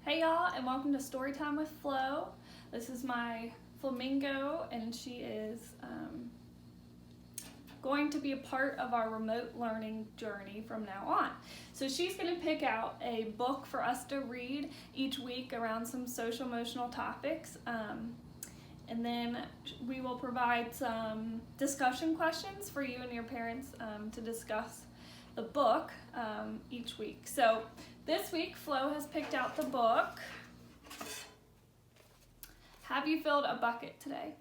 Hey y'all, and welcome to Storytime with Flo. This is my flamingo, and she is going to be a part of our remote learning journey from now on. So she's going to pick out a book for us to read each week around some social emotional topics. And then we will provide some discussion questions for you and your parents to discuss the book each week. So this week, Flo has picked out the book, Have You Filled a Bucket Today?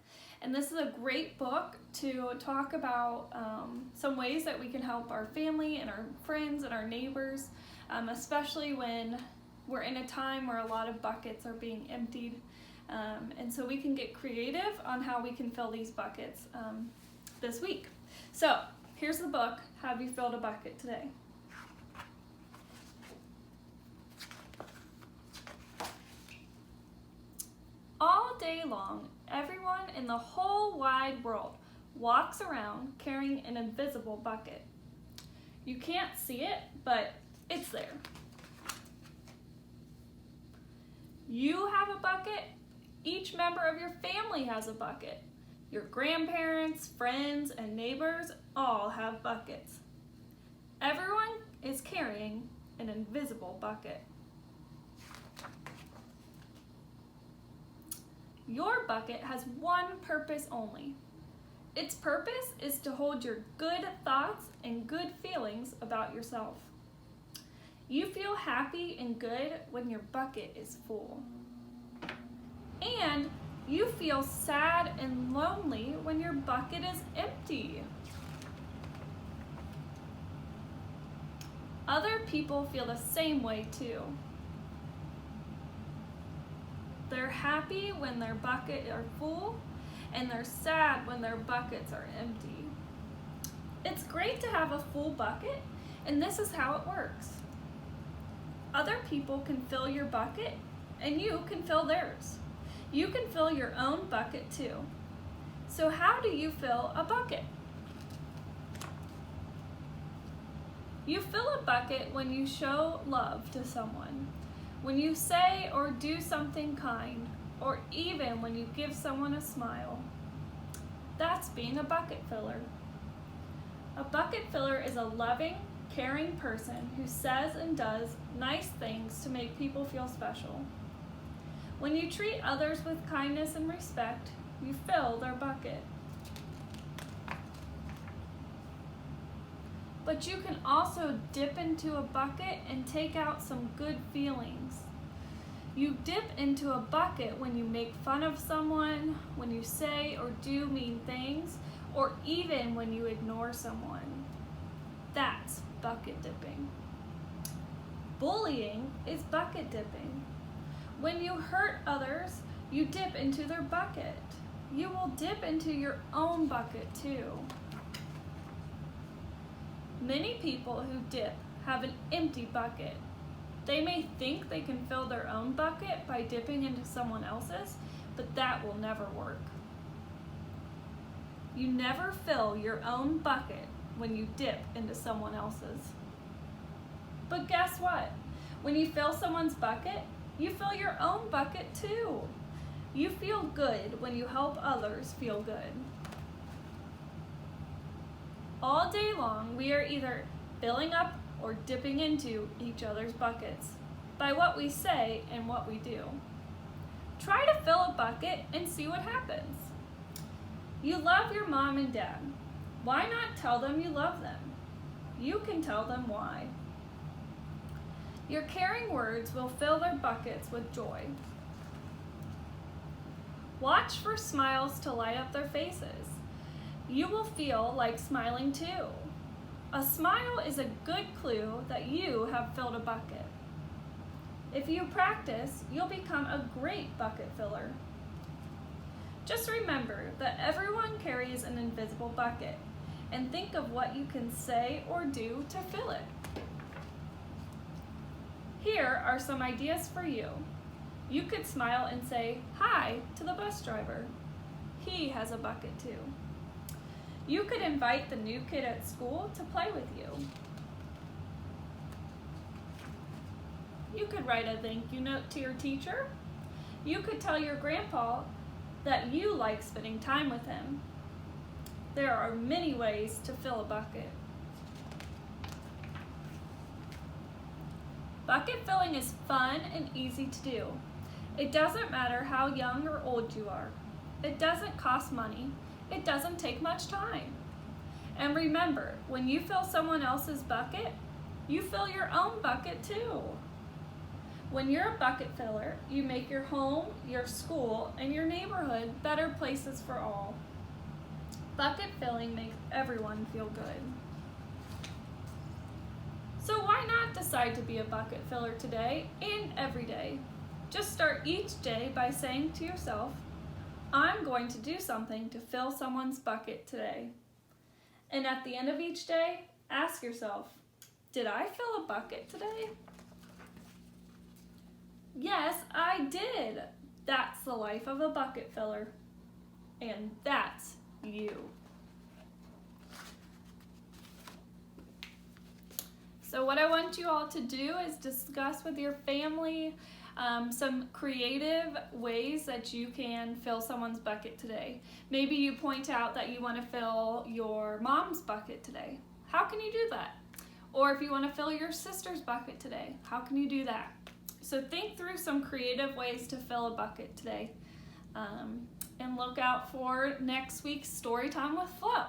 And this is a great book to talk about some ways that we can help our family and our friends and our neighbors, especially when we're in a time where a lot of buckets are being emptied. And so we can get creative on how we can fill these buckets this week. So here's the book, Have You Filled a Bucket Today? All day long, everyone in the whole wide world walks around carrying an invisible bucket. You can't see it, but it's there. You have a bucket. Each member of your family has a bucket. Your grandparents, friends, and neighbors all have buckets. Everyone is carrying an invisible bucket. Your bucket has one purpose only. Its purpose is to hold your good thoughts and good feelings about yourself. You feel happy and good when your bucket is full. And you feel sad and lonely when your bucket is empty. Other people feel the same way too. They're happy when their buckets are full, and they're sad when their buckets are empty. It's great to have a full bucket, and this is how it works. Other people can fill your bucket, and you can fill theirs. You can fill your own bucket too. So how do you fill a bucket? You fill a bucket when you show love to someone, when you say or do something kind, or even when you give someone a smile. That's being a bucket filler. A bucket filler is a loving, caring person who says and does nice things to make people feel special. When you treat others with kindness and respect, you fill their bucket. But you can also dip into a bucket and take out some good feelings. You dip into a bucket when you make fun of someone, when you say or do mean things, or even when you ignore someone. That's bucket dipping. Bullying is bucket dipping. When you hurt others, you dip into their bucket. You will dip into your own bucket too. Many people who dip have an empty bucket. They may think they can fill their own bucket by dipping into someone else's, but that will never work. You never fill your own bucket when you dip into someone else's. But guess what? When you fill someone's bucket, you fill your own bucket too. You feel good when you help others feel good. All day long, we are either filling up or dipping into each other's buckets by what we say and what we do. Try to fill a bucket and see what happens. You love your mom and dad. Why not tell them you love them? You can tell them why. Your caring words will fill their buckets with joy. Watch for smiles to light up their faces. You will feel like smiling too. A smile is a good clue that you have filled a bucket. If you practice, you'll become a great bucket filler. Just remember that everyone carries an invisible bucket, and think of what you can say or do to fill it. Here are some ideas for you. You could smile and say hi to the bus driver. He has a bucket too. You could invite the new kid at school to play with you. You could write a thank you note to your teacher. You could tell your grandpa that you like spending time with him. There are many ways to fill a bucket. Bucket filling is fun and easy to do. It doesn't matter how young or old you are. It doesn't cost money. It doesn't take much time. And remember, when you fill someone else's bucket, you fill your own bucket too. When you're a bucket filler, you make your home, your school, and your neighborhood better places for all. Bucket filling makes everyone feel good. So why not decide to be a bucket filler today and every day? Just start each day by saying to yourself, I'm going to do something to fill someone's bucket today. And at the end of each day, ask yourself, did I fill a bucket today? Yes, I did. That's the life of a bucket filler. And that's you. So what I want you all to do is discuss with your family some creative ways that you can fill someone's bucket today. Maybe you point out that you want to fill your mom's bucket today. How can you do that? Or if you want to fill your sister's bucket today, how can you do that? So think through some creative ways to fill a bucket today. And look out for next week's Story Time with Flo.